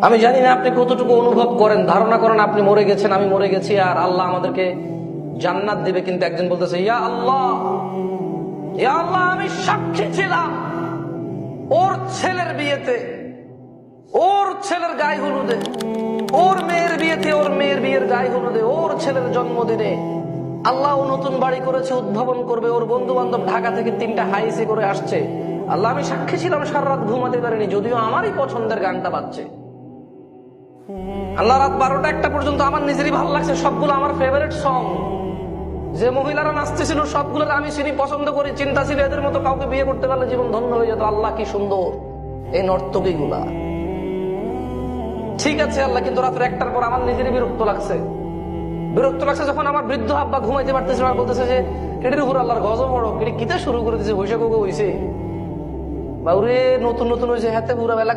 আমি জানি না আপনি কতটুকু অনুভব করেন, ধারণা করেন আপনি মরে গেছেন, আমি মরে গেছি আর আল্লাহ আমাদেরকে জান্নাত দিবে। কিন্তু একজন বলতেছে, ইয়া আল্লাহ, ইয়া আল্লাহ, আমি সাক্ষী ছিলাম ওর ছেলের বিয়েতে, ওর ছেলের গায়ে হলুদে, ওর মেয়ের বিয়েতে, ওর মেয়ের বিয়ের গায়ে হলুদে, ওর ছেলের জন্মদিনে। আল্লাহ ও নতুন বাড়ি করেছে, উদ্ভাবন করবে, ওর বন্ধু বান্ধব ঢাকা থেকে 3টা হাইসে করে আসছে। আল্লাহ, আমি সাক্ষী ছিলাম, সারা রাত ঘুমাতে পারিনি, যদিও আমারই পছন্দের গানটা বাজছে। আল্লাহ, রাত 12টা 1টা পর্যন্ত আমার নিজেরই ভালো লাগছে, সবগুলো আমার ফেভারিট সং। যে মহিলারা নাচতেছিল সবগুলো আমি চিনি, পছন্দ করি, চিন্তা ছিল এদের মতো কাউকে বিয়ে করতে পারলে জীবন ধন্য হয়ে যেত। আল্লাহ, কি সুন্দর এই নর্তকী গুলা। ঠিক আছে আল্লাহ, কিন্তু রাত্রে 1টার পর আমার নিজেরই বিরক্ত লাগছে। যখন আমার বৃদ্ধ আব্বা ঘুমাইতে পারতেছে না, বলতেছে যে এটির উপর আল্লাহর গজব বড়, এটি কিতে শুরু করে দিয়েছে, বৈশাখ হয়েছে বাউরে, নতুন নতুন হয়েছে, হাতে পুরা এলাকা